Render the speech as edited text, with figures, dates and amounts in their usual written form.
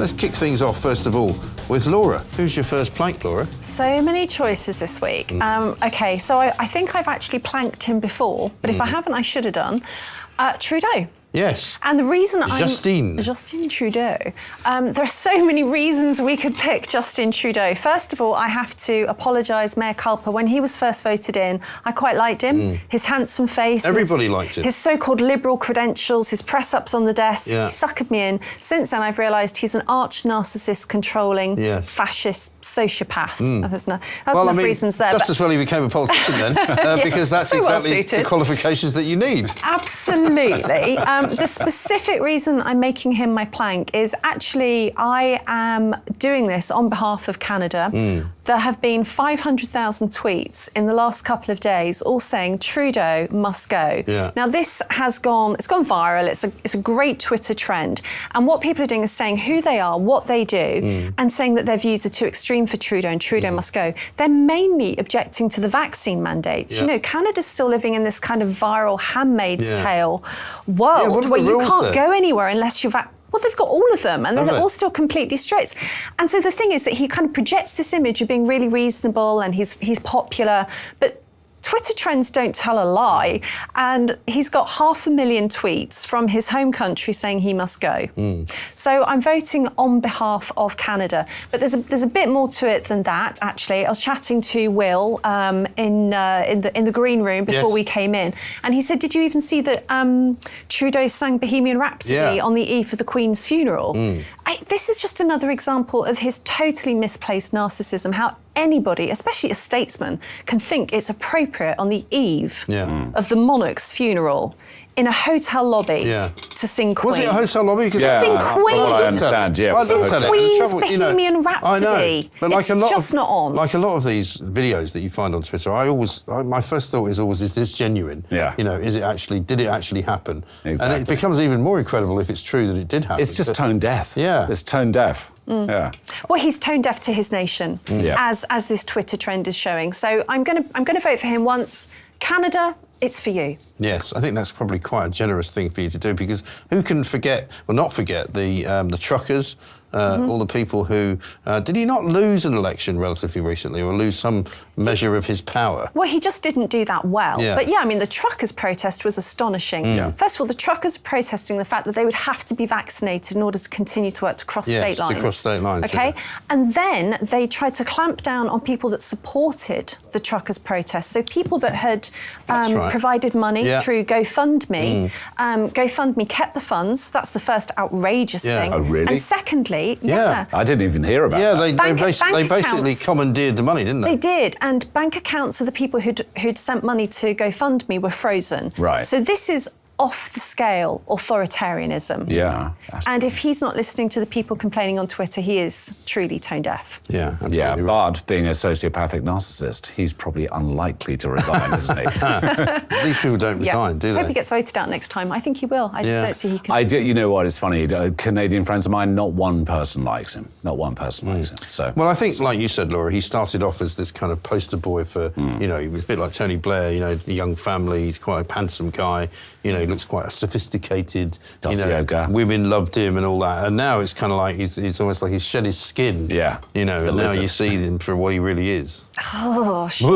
Let's kick things off, first of all, with Laura. Who's your first plank, Laura? So many choices this week. OK, so I think I've actually planked him before, but if I haven't, I should have done. Trudeau. Yes. And the reason Justin Trudeau. There are so many reasons we could pick Justin Trudeau. First of all, I have to apologise, Mea culpa. When he was first voted in, I quite liked him. His handsome face. Everybody liked him. His so-called liberal credentials, his press-ups on the desk. Yeah. He suckered me in. Since then, I've realised he's an arch-narcissist, controlling, fascist sociopath. That's enough reasons there. Just as well he became a politician then, because that's so exactly the qualifications that you need. Absolutely. The specific reason I'm making him my plank is actually I am doing this on behalf of Canada. There have been 500,000 tweets in the last couple of days all saying Trudeau must go. Yeah. Now this has gone viral. It's a great Twitter trend. And what people are doing is saying who they are, what they do, and saying that their views are too extreme for Trudeau and Trudeau must go. They're mainly objecting to the vaccine mandates. Yeah. You know, Canada's still living in this kind of viral Handmaid's Tale world where you can't go anywhere unless you're well, they've got all of them, and they're all still completely strict. And so the thing is that he kind of projects this image of being really reasonable and he's popular, but Twitter trends don't tell a lie, and he's got 500,000 tweets from his home country saying he must go. So I'm voting on behalf of Canada, but there's a bit more to it than that. Actually, I was chatting to Will in the green room before we came in, and he said, "Did you even see that Trudeau sang Bohemian Rhapsody on the eve of the Queen's funeral?" This is just another example of his totally misplaced narcissism. How anybody, especially a statesman, can think it's appropriate on the eve of the monarch's funeral in a hotel lobby to sing Queen. Was it a hotel lobby? To sing Queen. I understand, To sing Queen's Bohemian Rhapsody. I know, but it's just not on. Like a lot of these videos that you find on Twitter, my first thought is always, is this genuine? Yeah. You know, did it actually happen? Exactly. And it becomes even more incredible if it's true that it did happen. It's just tone deaf. Yeah. It's tone deaf. Yeah. Well, he's tone deaf to his nation, as this Twitter trend is showing. So I'm going to vote for him once. Canada, it's for you. Yes, I think that's probably quite a generous thing for you to do, because who can not forget the truckers, all the people who... did he not lose an election relatively recently, or lose some measure of his power? Well, he just didn't do that well. Yeah. But yeah, I mean, the truckers' protest was astonishing. First of all, the truckers are protesting the fact that they would have to be vaccinated in order to continue to work to cross state lines. to cross state lines, OK? And then they tried to clamp down on people that supported the truckers' protest. So people that had provided money through GoFundMe. GoFundMe kept the funds. That's the first outrageous thing. Oh, really? And secondly, I didn't even hear about that. They basically commandeered the money, didn't they? They did, and bank accounts of the people who'd sent money to GoFundMe were frozen. Right. So this is off the scale authoritarianism. Yeah. And if he's not listening to the people complaining on Twitter, he is truly tone deaf. Yeah, absolutely. Yeah, right. but being a sociopathic narcissist, he's probably unlikely to resign, isn't he? These people don't resign, do I they? hope he gets voted out next time. I think he will. I just don't see he can. I do. You know what? It's funny. Canadian friends of mine, not one person likes him. Not one person likes him. So. Well, I think, like you said, Laura, he started off as this kind of poster boy for, you know, he was a bit like Tony Blair, you know, the young family. He's quite a handsome guy. You know, he looks quite sophisticated. Does you know, yoga. Women loved him and all that. And now it's kind of like it's almost like he's shed his skin. Yeah. You know, and now you see him for what he really is. Oh,